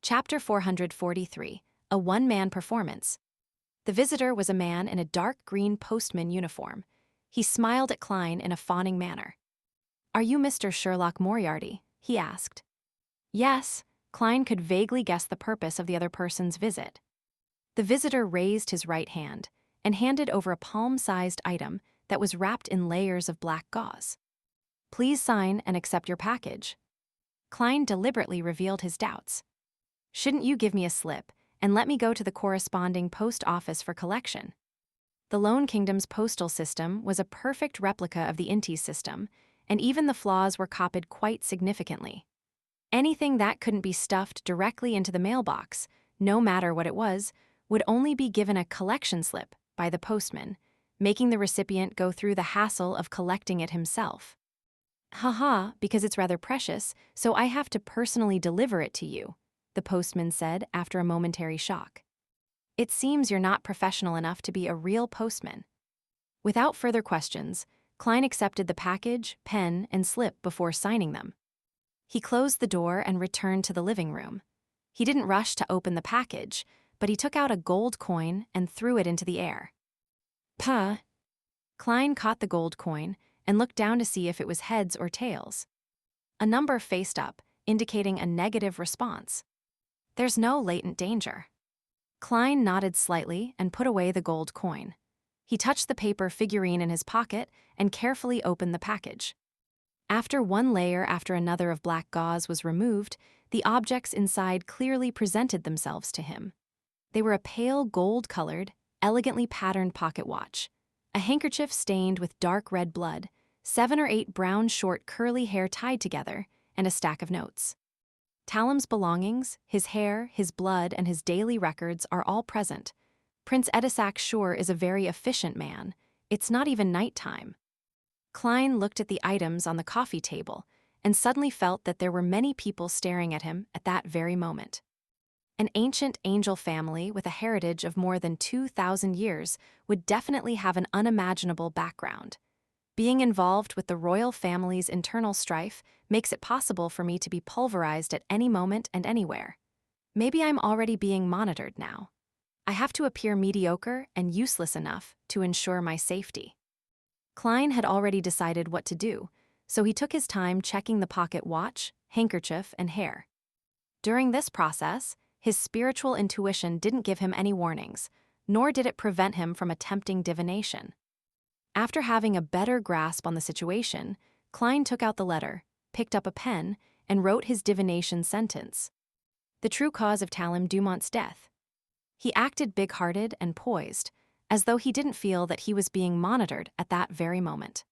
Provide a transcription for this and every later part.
Chapter 443, A One-Man Performance. The visitor was a man in a dark green postman uniform. He smiled at Klein in a fawning manner. "Are you Mr. Sherlock Moriarty?" he asked. "Yes." Klein could vaguely guess the purpose of the other person's visit. The visitor raised his right hand and handed over a palm-sized item that was wrapped in layers of black gauze. "Please sign and accept your package." Klein deliberately revealed his doubts. "Shouldn't you give me a slip and let me go to the corresponding post office for collection?" The Lone Kingdom's postal system was a perfect replica of the Inti system, and even the flaws were copied quite significantly. Anything that couldn't be stuffed directly into the mailbox, no matter what it was, would only be given a collection slip by the postman, making the recipient go through the hassle of collecting it himself. "Haha, because it's rather precious, so I have to personally deliver it to you," the postman said after a momentary shock. "It seems you're not professional enough to be a real postman." Without further questions, Klein accepted the package, pen, and slip before signing them. He closed the door and returned to the living room. He didn't rush to open the package, but he took out a gold coin and threw it into the air. "Puh." Klein caught the gold coin and looked down to see if it was heads or tails. A number faced up, indicating a negative response. "There's no latent danger." Klein nodded slightly and put away the gold coin. He touched the paper figurine in his pocket and carefully opened the package. After one layer after another of black gauze was removed, the objects inside clearly presented themselves to him. They were a pale gold-colored, elegantly patterned pocket watch, a handkerchief stained with dark red blood, 7 or 8 brown short curly hair tied together, and a stack of notes. Talam's belongings, his hair, his blood, and his daily records are all present. Prince Edisac Shore is a very efficient man. It's not even nighttime. Klein looked at the items on the coffee table and suddenly felt that there were many people staring at him at that very moment. An ancient angel family with a heritage of more than 2,000 years would definitely have an unimaginable background. Being involved with the royal family's internal strife makes it possible for me to be pulverized at any moment and anywhere. Maybe I'm already being monitored now. I have to appear mediocre and useless enough to ensure my safety. Klein had already decided what to do, so he took his time checking the pocket watch, handkerchief, and hair. During this process, his spiritual intuition didn't give him any warnings, nor did it prevent him from attempting divination. After having a better grasp on the situation, Klein took out the letter, picked up a pen, and wrote his divination sentence. The true cause of Talam Dumont's death. He acted big-hearted and poised, as though he didn't feel that he was being monitored at that very moment.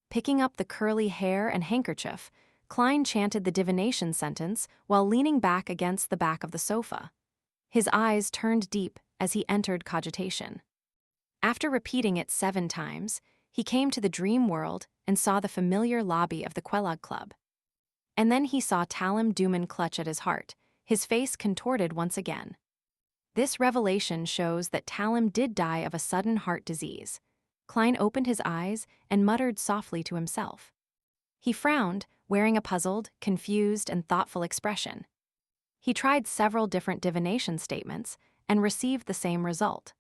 Picking up the curly hair and handkerchief, Klein chanted the divination sentence while leaning back against the back of the sofa. His eyes turned deep as he entered cogitation. After repeating it 7 times, he came to the dream world and saw the familiar lobby of the Quelog Club. And then he saw Talam Duman clutch at his heart, his face contorted once again. This revelation shows that Talam did die of a sudden heart disease. Klein opened his eyes and muttered softly to himself. He frowned, wearing a puzzled, confused, and thoughtful expression. He tried several different divination statements and received the same result.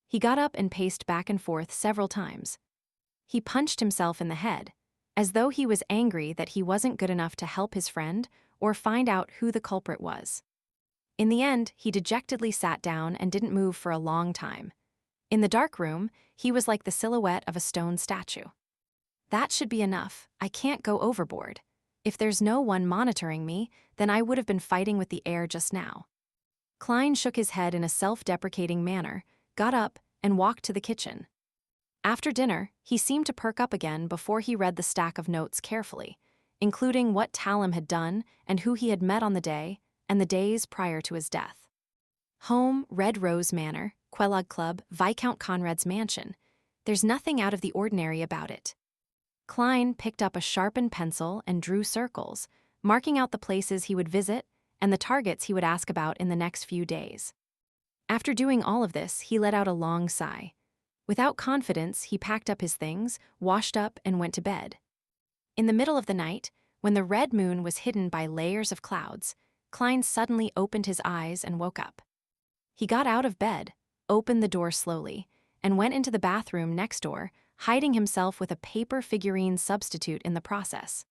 He got up and paced back and forth several times. He punched himself in the head, as though he was angry that he wasn't good enough to help his friend or find out who the culprit was. In the end, he dejectedly sat down and didn't move for a long time. In the dark room, he was like the silhouette of a stone statue. That should be enough. I can't go overboard. If there's no one monitoring me, then I would have been fighting with the air just now. Klein shook his head in a self-deprecating manner, got up, and walked to the kitchen. After dinner, he seemed to perk up again before he read the stack of notes carefully, including what Talam had done and who he had met on the day and the days prior to his death. Home, Red Rose Manor, Quelog Club, Viscount Conrad's mansion. There's nothing out of the ordinary about it. Klein picked up a sharpened pencil and drew circles, marking out the places he would visit and the targets he would ask about in the next few days. After doing all of this, he let out a long sigh. Without confidence, he packed up his things, washed up, and went to bed. In the middle of the night, when the red moon was hidden by layers of clouds, Klein suddenly opened his eyes and woke up. He got out of bed, opened the door slowly, and went into the bathroom next door, hiding himself with a paper figurine substitute in the process.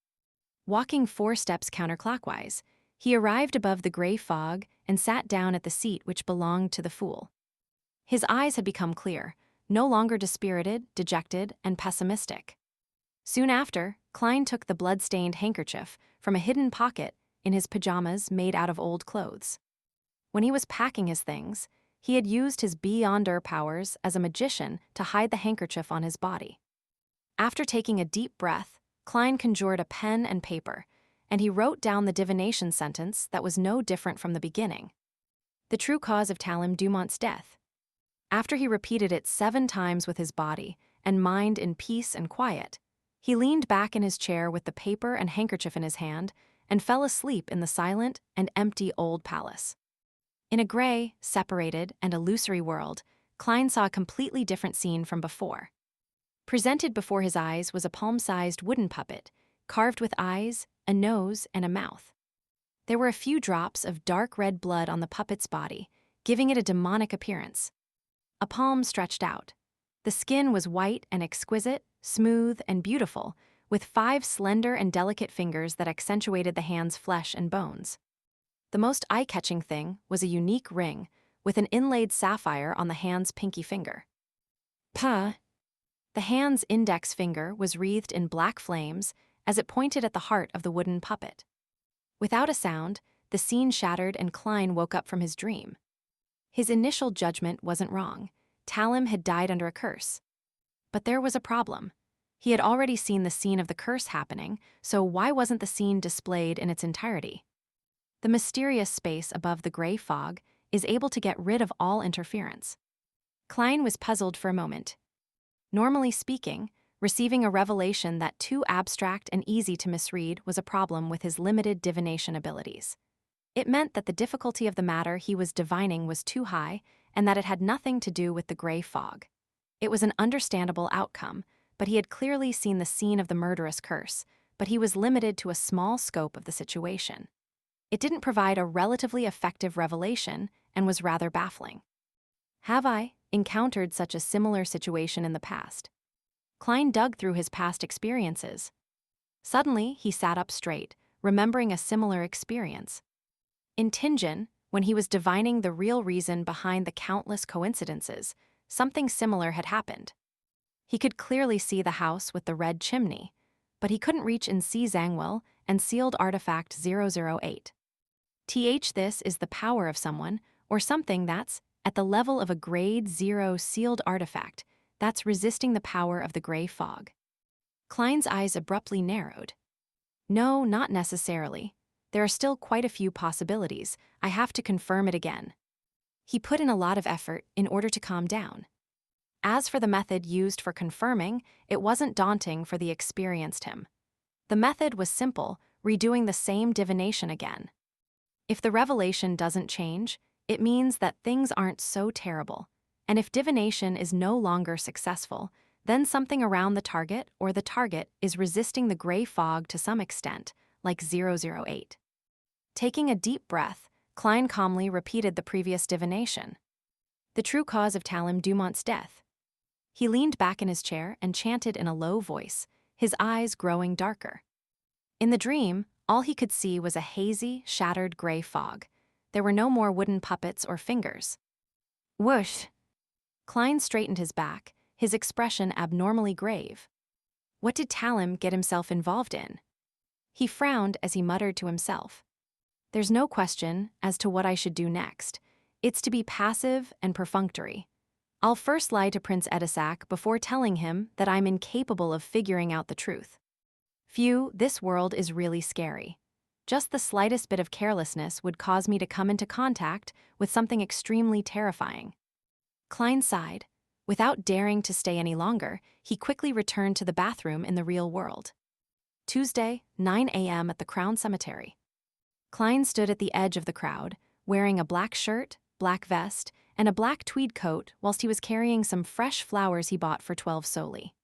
Walking 4 steps counterclockwise, he arrived above the gray fog and sat down at the seat which belonged to the fool. His eyes had become clear, no longer dispirited, dejected, and pessimistic. Soon after, Klein took the blood-stained handkerchief from a hidden pocket in his pajamas made out of old clothes. When he was packing his things, he had used his Beyonder powers as a magician to hide the handkerchief on his body. After taking a deep breath, Klein conjured a pen and paper, and he wrote down the divination sentence that was no different from the beginning. The true cause of Talem Dumont's death. After he repeated it 7 times with his body and mind in peace and quiet, he leaned back in his chair with the paper and handkerchief in his hand and fell asleep in the silent and empty old palace. In a gray, separated, and illusory world, Klein saw a completely different scene from before. Presented before his eyes was a palm-sized wooden puppet, carved with eyes, a nose, and a mouth. There were a few drops of dark red blood on the puppet's body, giving it a demonic appearance. A palm stretched out. The skin was white and exquisite, smooth and beautiful, with 5 slender and delicate fingers that accentuated the hand's flesh and bones. The most eye-catching thing was a unique ring with an inlaid sapphire on the hand's pinky finger. The hand's index finger was wreathed in black flames as it pointed at the heart of the wooden puppet. Without a sound, the scene shattered and Klein woke up from his dream. His initial judgment wasn't wrong. Talem had died under a curse. But there was a problem. He had already seen the scene of the curse happening, so why wasn't the scene displayed in its entirety? The mysterious space above the gray fog is able to get rid of all interference. Klein was puzzled for a moment. Normally speaking, receiving a revelation that too abstract and easy to misread was a problem with his limited divination abilities. It meant that the difficulty of the matter he was divining was too high and that it had nothing to do with the gray fog. It was an understandable outcome, but he had clearly seen the scene of the murderous curse, but he was limited to a small scope of the situation. It didn't provide a relatively effective revelation and was rather baffling. Have I encountered such a similar situation in the past? Klein dug through his past experiences. Suddenly, he sat up straight, remembering a similar experience. In Tingen, when he was divining the real reason behind the countless coincidences, something similar had happened. He could clearly see the house with the red chimney, but he couldn't reach in Si Zhangwell and sealed artifact 008. This is the power of someone or something that's at the level of a grade 0 sealed artifact that's resisting the power of the gray fog. Klein's eyes abruptly narrowed. No, not necessarily. There are still quite a few possibilities. I have to confirm it again. He put in a lot of effort in order to calm down. As for the method used for confirming, it wasn't daunting for the experienced him. The method was simple, redoing the same divination again. If the revelation doesn't change, it means that things aren't so terrible, and if divination is no longer successful, then something around the target or the target is resisting the gray fog to some extent, like 008. Taking a deep breath, Klein calmly repeated the previous divination. The true cause of Talem Dumont's death. He leaned back in his chair and chanted in a low voice, his eyes growing darker. In the dream, all he could see was a hazy, shattered gray fog. There were no more wooden puppets or fingers. Whoosh! Klein straightened his back, his expression abnormally grave. What did Talem get himself involved in? He frowned as he muttered to himself. There's no question as to what I should do next. It's to be passive and perfunctory. I'll first lie to Prince Edisac before telling him that I'm incapable of figuring out the truth. Phew, this world is really scary. Just the slightest bit of carelessness would cause me to come into contact with something extremely terrifying. Klein sighed. Without daring to stay any longer, he quickly returned to the bathroom in the real world. Tuesday, 9 a.m. at the Crown Cemetery. Klein stood at the edge of the crowd, wearing a black shirt, black vest, and a black tweed coat whilst he was carrying some fresh flowers he bought for 12 soli.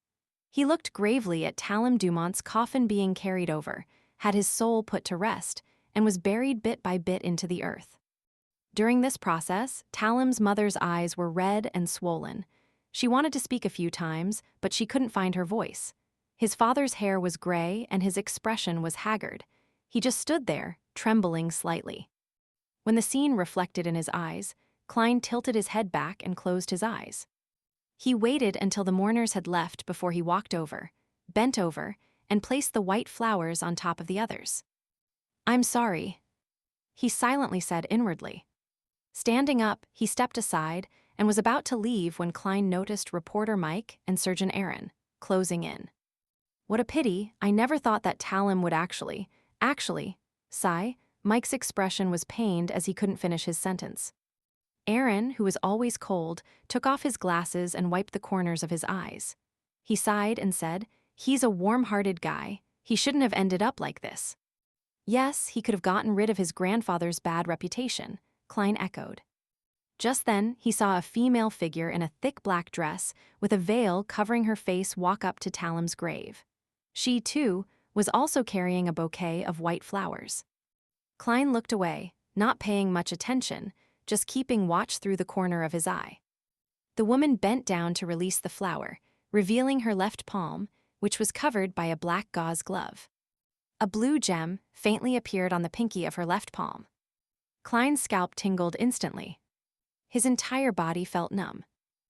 He looked gravely at Talem Dumont's coffin being carried over, had his soul put to rest, and was buried bit by bit into the earth. During this process, Talim's mother's eyes were red and swollen. She wanted to speak a few times, but she couldn't find her voice. His father's hair was gray and his expression was haggard. He just stood there, trembling slightly. When the scene reflected in his eyes, Klein tilted his head back and closed his eyes. He waited until the mourners had left before he walked over, bent over, and placed the white flowers on top of the others. "I'm sorry," he silently said inwardly. Standing up, he stepped aside and was about to leave when Klein noticed reporter Mike and Surgeon Aaron closing in. "What a pity, I never thought that Talim would actually, sigh." Mike's expression was pained as he couldn't finish his sentence. Aaron, who was always cold, took off his glasses and wiped the corners of his eyes. He sighed and said, "He's a warm-hearted guy. He shouldn't have ended up like this." "Yes, he could have gotten rid of his grandfather's bad reputation," Klein echoed. Just then, he saw a female figure in a thick black dress with a veil covering her face walk up to Talim's grave. She, too, was also carrying a bouquet of white flowers. Klein looked away, not paying much attention, just keeping watch through the corner of his eye. The woman bent down to release the flower, revealing her left palm, which was covered by a black gauze glove. A blue gem faintly appeared on the pinky of her left palm. Klein's scalp tingled instantly. His entire body felt numb.